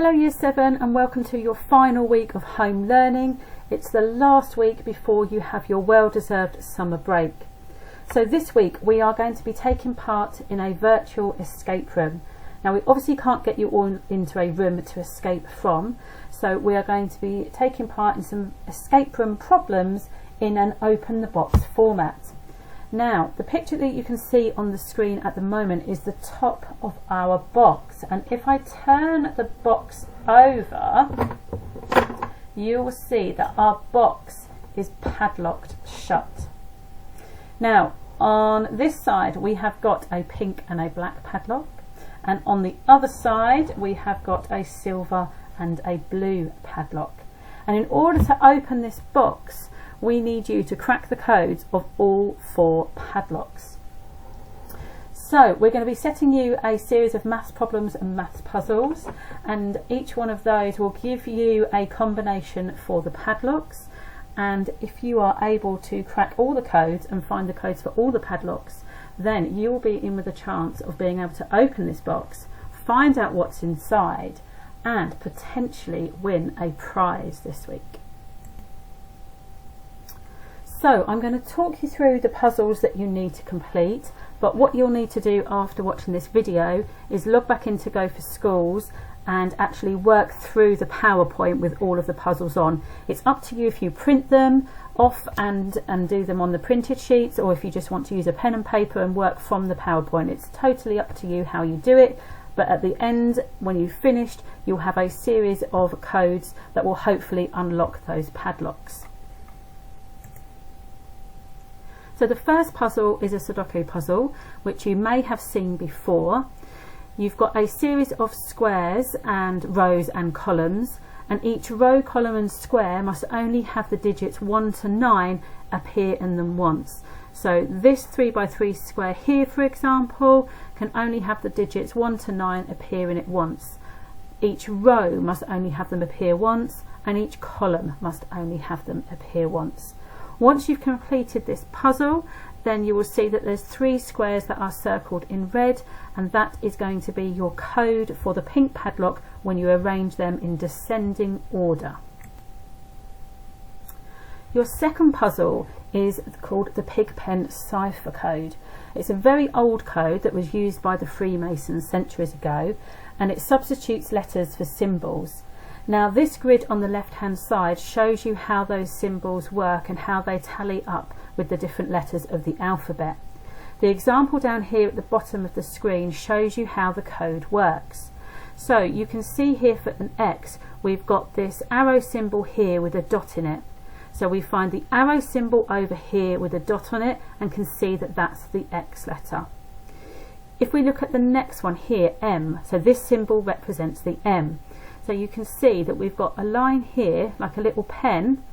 Hello Year 7 and welcome to your final week of home learning. It's the last week before you have your well-deserved summer break. So this week we are going to be taking part in a virtual escape room. Now we obviously can't get you all into a room to escape from, so we are going to be taking part in some escape room problems in an open the box format. Now the picture that you can see on the screen at the moment is the top of our box, and if I turn the box over you will see that our box is padlocked shut. Now on this side we have got a pink and a black padlock, and on the other side we have got a silver and a blue padlock, and in order to open this box we need you to crack the codes of all 4 padlocks. So we're going to be setting you a series of maths problems and maths puzzles, and each one of those will give you a combination for the padlocks, and if you are able to crack all the codes and find the codes for all the padlocks, then you will be in with a chance of being able to open this box, find out what's inside, and potentially win a prize this week. So I'm going to talk you through the puzzles that you need to complete, but what you'll need to do after watching this video is log back into Go for Schools and actually work through the PowerPoint with all of the puzzles on. It's up to you if you print them off and do them on the printed sheets, or if you just want to use a pen and paper and work from the PowerPoint. It's totally up to you how you do it, but at the end when you've finished you'll have a series of codes that will hopefully unlock those padlocks. So the first puzzle is a Sudoku puzzle, which you may have seen before. You've got a series of squares and rows and columns, and each row, column and square must only have the digits 1 to 9 appear in them once. So this 3x3 square here, for example, can only have the digits 1 to 9 appear in it once. Each row must only have them appear once, and each column must only have them appear once. Once you've completed this puzzle, then you will see that there's 3 squares that are circled in red, and that is going to be your code for the pink padlock when you arrange them in descending order. Your second puzzle is called the Pigpen cipher code. It's a very old code that was used by the Freemasons centuries ago, and it substitutes letters for symbols. Now this grid on the left hand side shows you how those symbols work and how they tally up with the different letters of the alphabet. The example down here at the bottom of the screen shows you how the code works. So you can see here for an X we've got this arrow symbol here with a dot in it. So we find the arrow symbol over here with a dot on it and can see that that's the X letter. If we look at the next one here, M, so this symbol represents the M. So you can see that we've got a line here like a little pen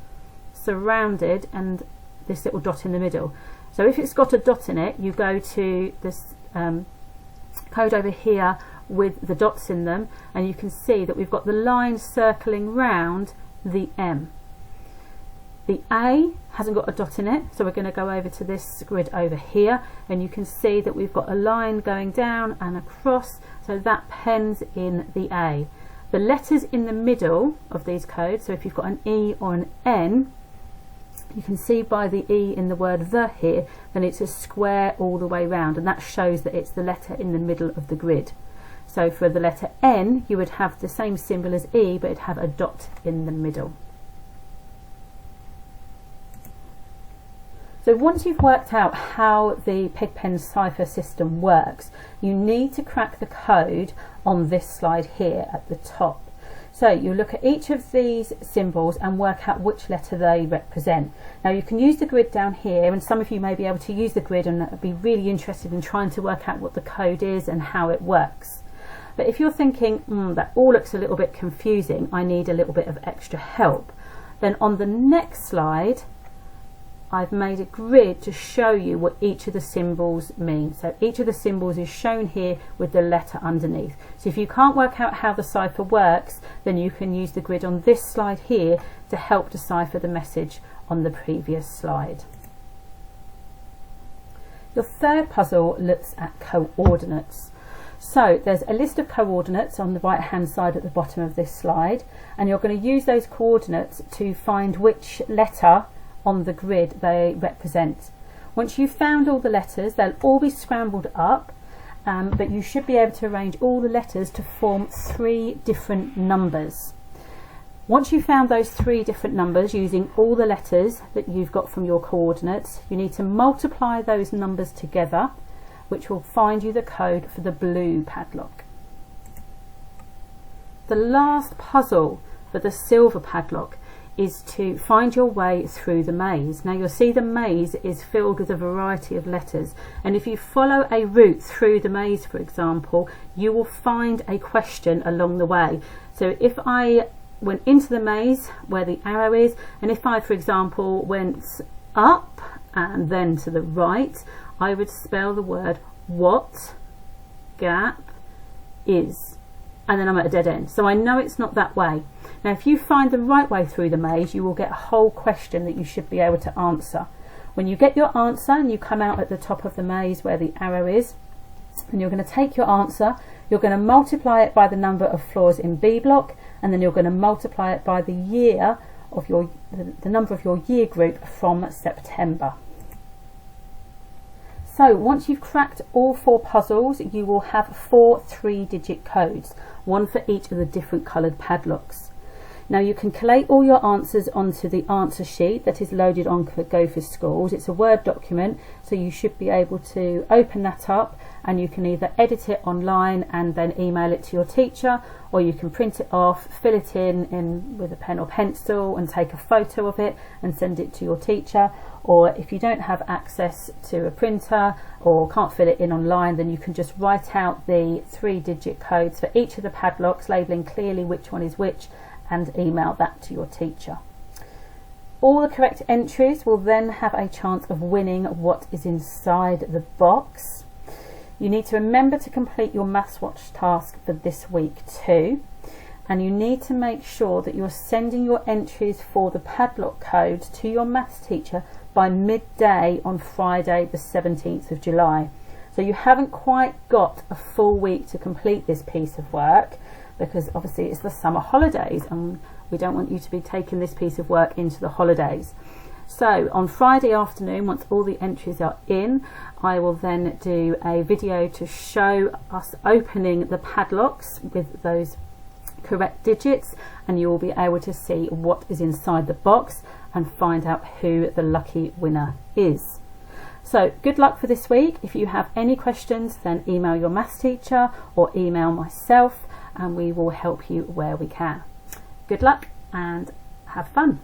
surrounded and this little dot in the middle. So if it's got a dot in it, you go to this code over here with the dots in them, and you can see that we've got the line circling round the M. The A hasn't got a dot in it, so we're going to go over to this grid over here, and you can see that we've got a line going down and across, so that pens in the A. The letters in the middle of these codes, so if you've got an E or an N, you can see by the E in the word the here, then it's a square all the way round, and that shows that it's the letter in the middle of the grid. So for the letter N you would have the same symbol as E, but it'd have a dot in the middle. So once you've worked out how the Pigpen cipher system works, you need to crack the code on this slide here at the top. So you look at each of these symbols and work out which letter they represent. Now you can use the grid down here, and some of you may be able to use the grid and be really interested in trying to work out what the code is and how it works. But if you're thinking, that all looks a little bit confusing, I need a little bit of extra help, then on the next slide I've made a grid to show you what each of the symbols mean. So each of the symbols is shown here with the letter underneath. So if you can't work out how the cipher works, then you can use the grid on this slide here to help decipher the message on the previous slide. Your third puzzle looks at coordinates. So there's a list of coordinates on the right hand side at the bottom of this slide, and you're going to use those coordinates to find which letter on the grid they represent. Once you've found all the letters, they'll all be scrambled up, but you should be able to arrange all the letters to form 3 different numbers. Once you've found those 3 different numbers using all the letters that you've got from your coordinates, you need to multiply those numbers together, which will find you the code for the blue padlock. The last puzzle for the silver padlock is to find your way through the maze. Now you'll see the maze is filled with a variety of letters, and if you follow a route through the maze, for example, you will find a question along the way. So if I went into the maze where the arrow is, and if I, for example, went up and then to the right, I would spell the word what gap is, and then I'm at a dead end. So I know it's not that way. Now if you find the right way through the maze, you will get a whole question that you should be able to answer. When you get your answer and you come out at the top of the maze where the arrow is, and you're going to take your answer, you're going to multiply it by the number of floors in B block, and then you're going to multiply it by the year of the number of your year group from September. So once you've cracked all 4 puzzles, you will have 4 3-digit codes, one for each of the different coloured padlocks. Now you can collate all your answers onto the answer sheet that is loaded on Go for Schools. It's a Word document, so you should be able to open that up, and you can either edit it online and then email it to your teacher, or you can print it off, fill it in with a pen or pencil and take a photo of it and send it to your teacher. Or if you don't have access to a printer or can't fill it in online, then you can just write out the 3-digit codes for each of the padlocks, labelling clearly which one is which, and email that to your teacher. All the correct entries will then have a chance of winning what is inside the box. You need to remember to complete your Maths Watch task for this week too, and you need to make sure that you're sending your entries for the padlock codes to your maths teacher by midday on Friday the 17th of July. So you haven't quite got a full week to complete this piece of work, because obviously it's the summer holidays and we don't want you to be taking this piece of work into the holidays. So on Friday afternoon, once all the entries are in, I will then do a video to show us opening the padlocks with those correct digits, and you will be able to see what is inside the box and find out who the lucky winner is. So good luck for this week. If you have any questions, then email your maths teacher or email myself, and we will help you where we can. Good luck and have fun.